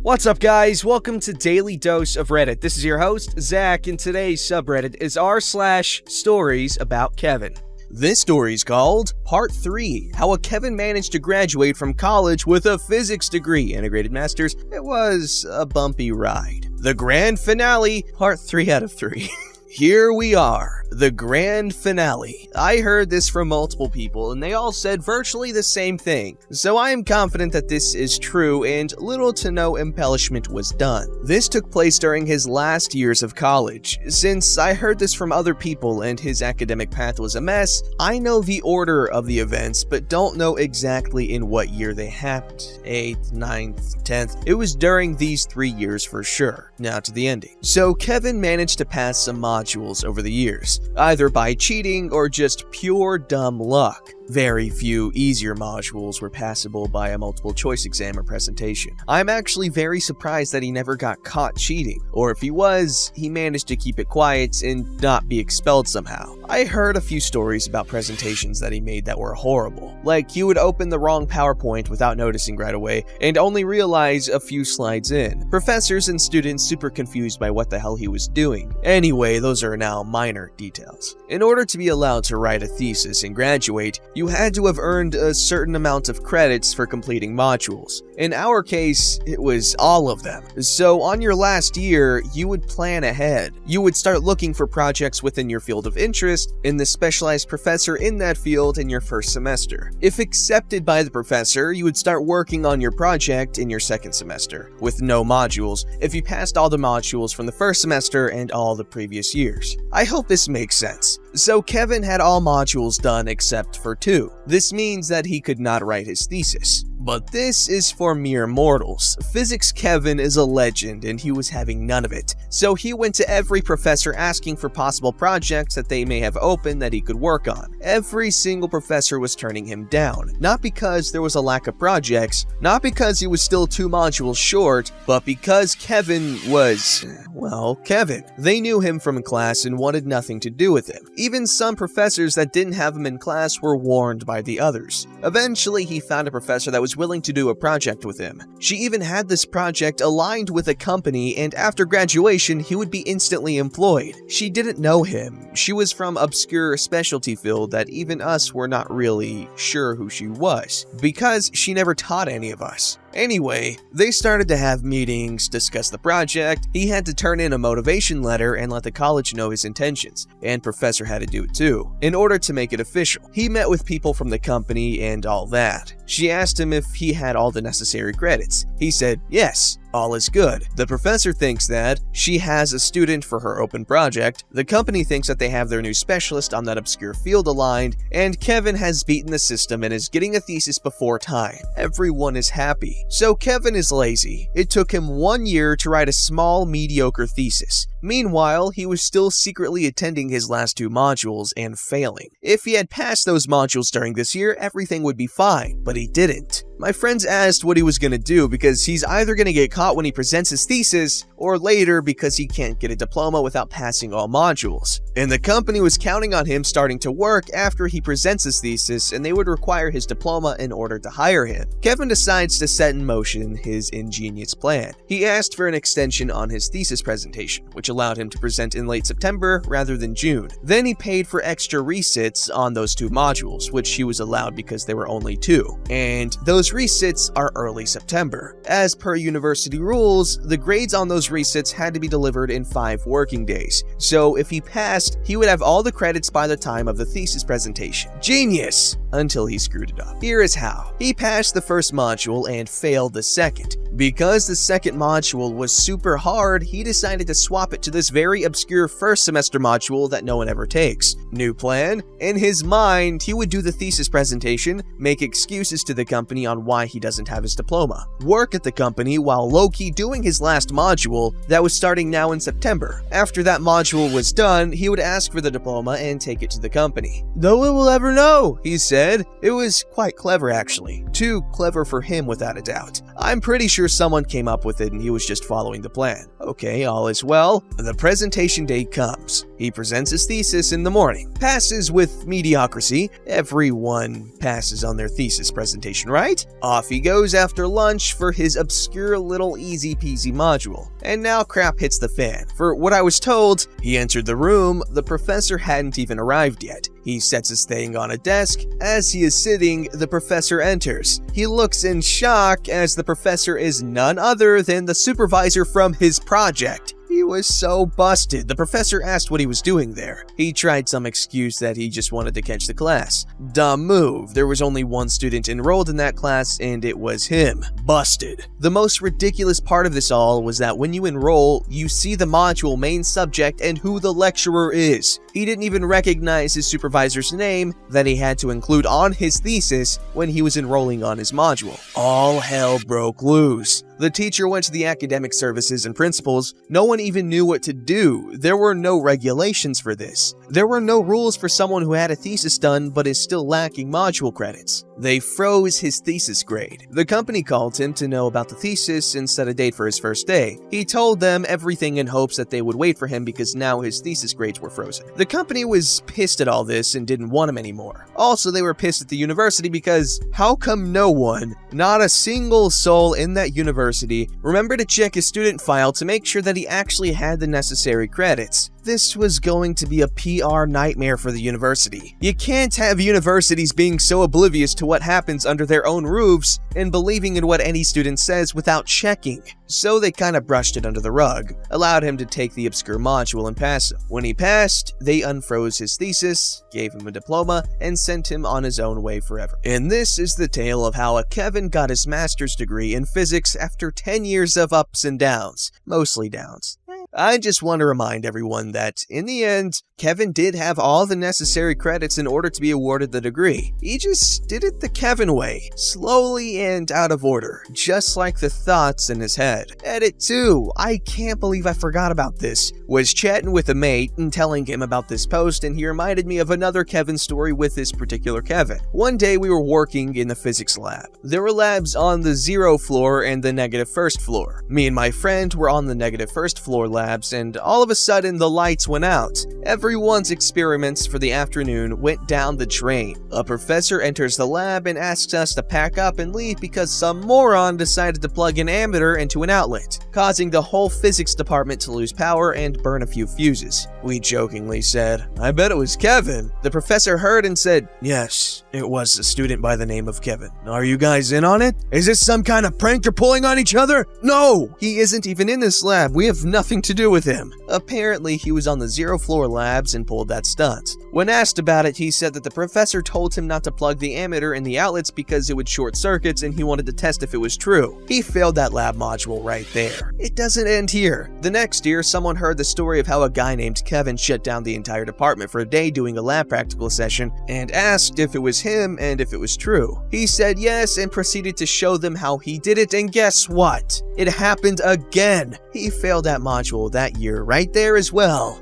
What's up, guys? Welcome to Daily Dose of Reddit. This is your host, Zach, and today's subreddit is r/StoriesAboutKevin. This story is called Part 3, How a Kevin Managed to Graduate from College with a Physics Degree, Integrated Masters. It was a bumpy ride. The Grand Finale, Part 3 out of 3. Here we are, the grand finale. I heard this from multiple people and they all said virtually the same thing, so I am confident that this is true and little to no embellishment was done. This took place during his last years of college. Since I heard this from other people and his academic path was a mess, I know the order of the events but don't know exactly in what year they happened. 8th, 9th, 10th. It was during these 3 years for sure. Now to the ending. So Kevin managed to pass some modules over the years, either by cheating or just pure dumb luck. Very few easier modules were passable by a multiple choice exam or presentation. I'm actually very surprised that he never got caught cheating, or if he was, he managed to keep it quiet and not be expelled somehow. I heard a few stories about presentations that he made that were horrible, like he would open the wrong PowerPoint without noticing right away and only realize a few slides in. Professors and students super confused by what the hell he was doing. Anyway, those are now minor details. In order to be allowed to write a thesis and graduate, you had to have earned a certain amount of credits for completing modules. In our case, it was all of them. So on your last year, you would plan ahead. You would start looking for projects within your field of interest and the specialized professor in that field in your first semester. If accepted by the professor, you would start working on your project in your second semester, with no modules, if you passed all the modules from the first semester and all the previous years. I hope this makes sense. So Kevin had all modules done except for 2. This means that he could not write his thesis. But this is for mere mortals. Physics Kevin is a legend and he was having none of it. So he went to every professor asking for possible projects that they may have open that he could work on. Every single professor was turning him down. Not because there was a lack of projects, not because he was still 2 modules short, but because Kevin was, well, Kevin. They knew him from class and wanted nothing to do with him. Even some professors that didn't have him in class were warned by the others. Eventually, he found a professor that was willing to do a project with him. She even had this project aligned with a company, and after graduation, he would be instantly employed. She didn't know him. She was from obscure specialty field that even us were not really sure who she was, because she never taught any of us. Anyway, they started to have meetings, discuss the project. He had to turn in a motivation letter and let the college know his intentions, and professor had to do it too, in order to make it official. He met with people from the company and all that. She asked him if he had all the necessary credits. He said yes. All is good. The professor thinks that she has a student for her open project, the company thinks that they have their new specialist on that obscure field aligned, and Kevin has beaten the system and is getting a thesis before time. Everyone is happy. So Kevin is lazy. It took him 1 year to write a small, mediocre thesis. Meanwhile, he was still secretly attending his last 2 modules and failing. If he had passed those modules during this year, everything would be fine, but he didn't. My friends asked what he was going to do because he's either going to get caught when he presents his thesis or later because he can't get a diploma without passing all modules. And the company was counting on him starting to work after he presents his thesis and they would require his diploma in order to hire him. Kevin decides to set in motion his ingenious plan. He asked for an extension on his thesis presentation, which allowed him to present in late September rather than June. Then he paid for extra resits on those 2 modules, which he was allowed because there were only 2. And those resits are early September. As per university rules, the grades on those resits had to be delivered in 5 working days. So if he passed, he would have all the credits by the time of the thesis presentation. Genius! Until he screwed it up. Here is how. He passed the first module and failed the second. Because the second module was super hard, he decided to swap it to this very obscure first semester module that no one ever takes. New plan? In his mind, he would do the thesis presentation, make excuses to the company on why he doesn't have his diploma, work at the company while low-key doing his last module that was starting now in September. After that module was done, he would ask for the diploma and take it to the company. No one will ever know, he said. It was quite clever actually. Too clever for him without a doubt. I'm pretty sure someone came up with it and he was just following the plan. Okay, all is well. The presentation day comes. He presents his thesis in the morning, passes with mediocrity. Everyone passes on their thesis presentation, right? Off he goes after lunch for his obscure little easy-peasy module. And now crap hits the fan. For what I was told, he entered the room, the professor hadn't even arrived yet. He sets his thing on a desk. As he is sitting, the professor enters. He looks in shock as the professor is none other than the supervisor from his project. He was so busted. The professor asked what he was doing there. He tried some excuse that he just wanted to catch the class. Dumb move. There was only one student enrolled in that class, and it was him. Busted. The most ridiculous part of this all was that when you enroll, you see the module main subject and who the lecturer is. He didn't even recognize his supervisor's name that he had to include on his thesis when he was enrolling on his module. All hell broke loose. The teacher went to the academic services and principals. No one even knew what to do. There were no regulations for this. There were no rules for someone who had a thesis done but is still lacking module credits. They froze his thesis grade. The company called him to know about the thesis and set a date for his first day. He told them everything in hopes that they would wait for him because now his thesis grades were frozen. The company was pissed at all this and didn't want him anymore. Also, they were pissed at the university because how come no one, not a single soul in that university, remembered to check his student file to make sure that he actually had the necessary credits? This was going to be a PR nightmare for the university. You can't have universities being so oblivious to what happens under their own roofs and believing in what any student says without checking. So they kind of brushed it under the rug, allowed him to take the obscure module and pass him. When he passed, they unfroze his thesis, gave him a diploma, and sent him on his own way forever. And this is the tale of how Kevin got his master's degree in physics after 10 years of ups and downs, mostly downs. I just want to remind everyone that, in the end, Kevin did have all the necessary credits in order to be awarded the degree. He just did it the Kevin way, slowly and out of order, just like the thoughts in his head. Edit 2, I can't believe I forgot about this, was chatting with a mate and telling him about this post, and he reminded me of another Kevin story with this particular Kevin. One day we were working in the physics lab. There were labs on the 0 floor and the -1st floor. Me and my friend were on the -1st floor labs, and all of a sudden the lights went out. Everyone's experiments for the afternoon went down the drain. A professor enters the lab and asks us to pack up and leave because some moron decided to plug an ammeter into an outlet, causing the whole physics department to lose power and burn a few fuses. We jokingly said, "I bet it was Kevin." The professor heard and said, "Yes, it was a student by the name of Kevin. Are you guys in on it? Is this some kind of prank you're pulling on each other?" "No, he isn't even in this lab. We have nothing to do with him." Apparently, he was on the 0 floor labs and pulled that stunt. When asked about it, he said that the professor told him not to plug the ammeter in the outlets because it would short circuits and he wanted to test if it was true. He failed that lab module right there. It doesn't end here. The next year, someone heard the story of how a guy named Kevin shut down the entire department for a day doing a lab practical session and asked if it was him and if it was true. He said yes and proceeded to show them how he did it, and guess what? It happened again. He failed that module that year right there as well.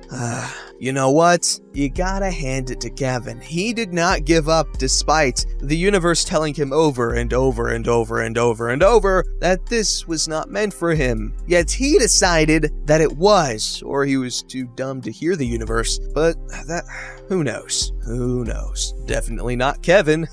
You know what? You gotta hand it to Kevin. He did not give up despite the universe telling him over and over and over and over and over that this was not meant for him. Yet he decided that it was, or he was too dumb to hear the universe. But that, who knows? Who knows? Definitely not Kevin.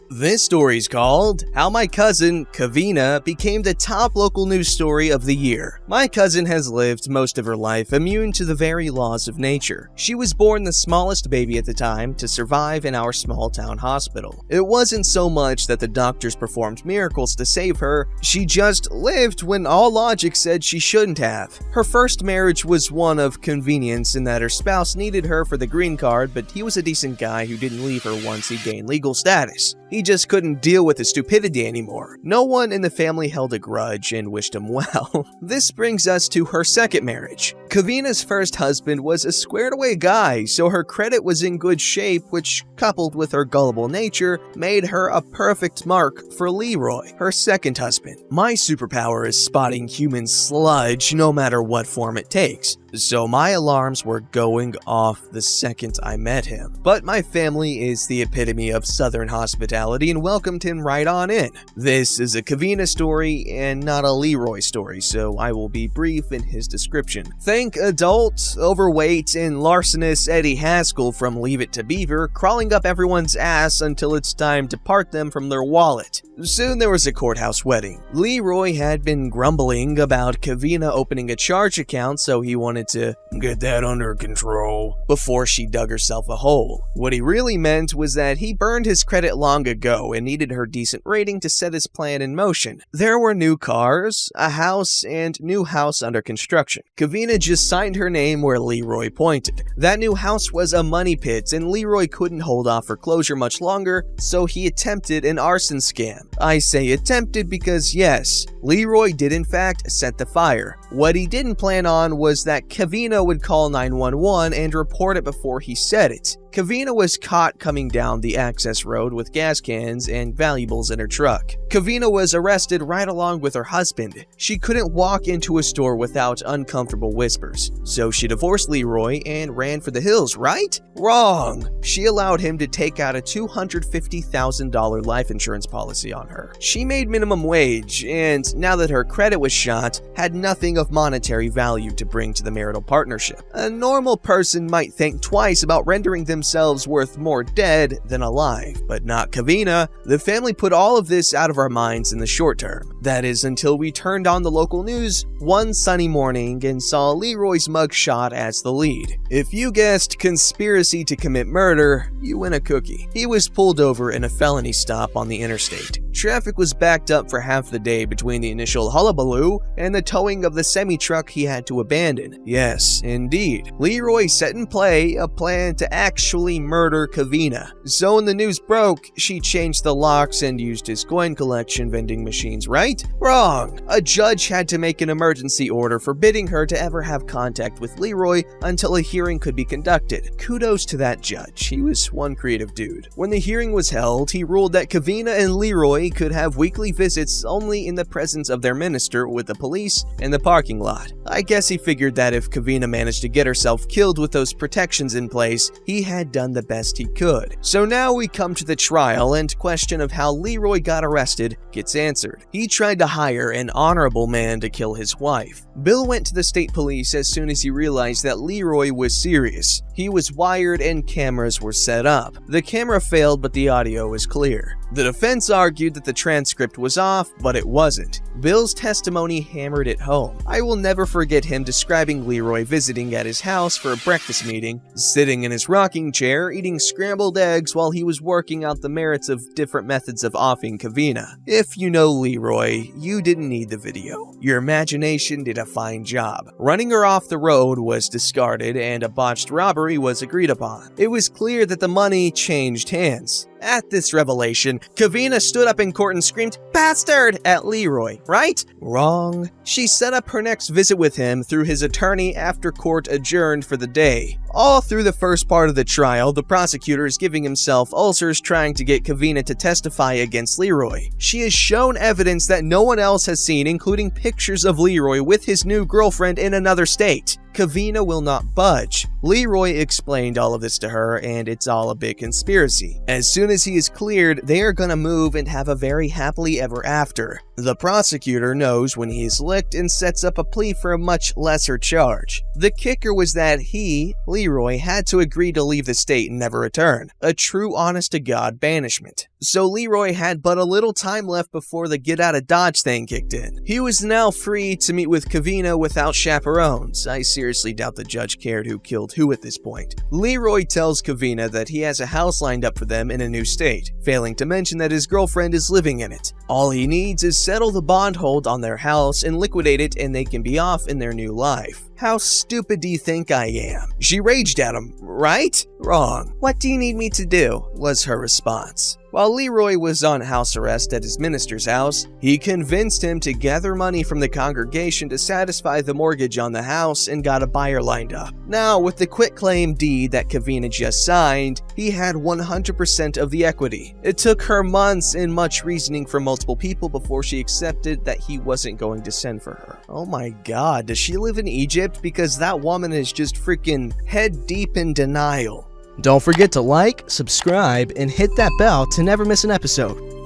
This story's called How My Cousin, Kavina, Became the Top Local News Story of the Year. My cousin has lived most of her life immune to the very laws of nature. She was born the smallest baby at the time to survive in our small town hospital. It wasn't so much that the doctors performed miracles to save her, she just lived when all logic said she shouldn't have. Her first marriage was one of convenience in that her spouse needed her for the green card, but he was a decent guy who didn't leave her once he gained legal status. He just couldn't deal with his stupidity anymore. No one in the family held a grudge and wished him well. This brings us to her second marriage. Kavina's first husband was a squared-away guy, so her credit was in good shape, which, coupled with her gullible nature, made her a perfect mark for Leroy, her second husband. My superpower is spotting human sludge no matter what form it takes. so my alarms were going off the second I met him. But my family is the epitome of Southern hospitality and welcomed him right on in. This is a Kevin story and not a Leroy story, so I will be brief in his description. Think adult, overweight, and larcenous Eddie Haskell from Leave It to Beaver crawling up everyone's ass until it's time to part them from their wallet. Soon there was a courthouse wedding. Leroy had been grumbling about Kevin opening a charge account, so he wanted to get that under control before she dug herself a hole. What he really meant was that he burned his credit long ago and needed her decent rating to set his plan in motion. There were new cars, a house, and new house under construction. Kevin just signed her name where Leroy pointed. That new house was a money pit, and Leroy couldn't hold off foreclosure much longer, so he attempted an arson scam. I say attempted because yes, Leroy did in fact set the fire. What he didn't plan on was that Kevin would call 911 and report it before he said it. Kevin was caught coming down the access road with gas cans and valuables in her truck. Kevin was arrested right along with her husband. She couldn't walk into a store without uncomfortable whispers, so she divorced Leroy and ran for the hills, right? Wrong! She allowed him to take out a $250,000 life insurance policy on her. She made minimum wage, and now that her credit was shot, had nothing of monetary value to bring to the marital partnership. A normal person might think twice about rendering themselves worth more dead than alive, but not Kevin. The family put all of this out of our minds in the short term. That is until we turned on the local news one sunny morning and saw Leroy's mugshot as the lead. If you guessed conspiracy to commit murder, you win a cookie. He was pulled over in a felony stop on the interstate. Traffic was backed up for half the day between the initial hullabaloo and the towing of the semi-truck he had to abandon. Yes, indeed. Leroy set in play a plan to actually murder Kevin. So when the news broke, she changed the locks and used his coin collection vending machines, right? Wrong! A judge had to make an emergency order forbidding her to ever have contact with Leroy until a hearing could be conducted. Kudos to that judge, he was one creative dude. When the hearing was held, he ruled that Kevin and Leroy could have weekly visits only in the presence of their minister with the police in the parking lot. I guess he figured that if Kevin managed to get herself killed with those protections in place, he had done the best he could. So now we come to the trial, and question of how Leroy got arrested gets answered. He tried to hire an honorable man to kill his wife. Bill went to the state police as soon as he realized that Leroy was serious. He was wired and cameras were set up. The camera failed, but the audio was clear. The defense argued that the transcript was off, but it wasn't. Bill's testimony hammered it home. I will never forget him describing Leroy visiting at his house for a breakfast meeting, sitting in his rocking chair, eating scrambled eggs while he was working out the merits of different methods of offing Kevin. If you know Leroy, you didn't need the video. Your imagination did a fine job. Running her off the road was discarded and a botched robbery was agreed upon. It was clear that the money changed hands. At this revelation, Kevin stood up in court and screamed, "Bastard!" at Leroy, right? Wrong. She set up her next visit with him through his attorney after court adjourned for the day. All through the first part of the trial, the prosecutor is giving himself ulcers trying to get Kevin to testify against Leroy. She has shown evidence that no one else has seen, including pictures of Leroy with his new girlfriend in another state. Kevin will not budge. Leroy explained all of this to her, and it's all a big conspiracy. As soon as he is cleared, they are gonna move and have a very happily ever after. The prosecutor knows when he is licked and sets up a plea for a much lesser charge. The kicker was that he, Leroy, had to agree to leave the state and never return. A true honest-to-God banishment. So Leroy had but a little time left before the get-out-of-Dodge thing kicked in. He was now free to meet with Kevin without chaperones. I seriously doubt the judge cared who killed who at this point. Leroy tells Kevin that he has a house lined up for them in a new state, failing to mention that his girlfriend is living in it. All he needs is settle the bond hold on their house and liquidate it, and they can be off in their new life. How stupid do you think I am? She raged at him, right? Wrong. What do you need me to do? Was her response. While Leroy was on house arrest at his minister's house, he convinced him to gather money from the congregation to satisfy the mortgage on the house and got a buyer lined up. Now, with the quitclaim deed that Kevin had just signed, he had 100% of the equity. It took her months and much reasoning from multiple people before she accepted that he wasn't going to send for her. Oh my god, does she live in Egypt? Because that woman is just freaking head deep in denial. Don't forget to like, subscribe, and hit that bell to never miss an episode.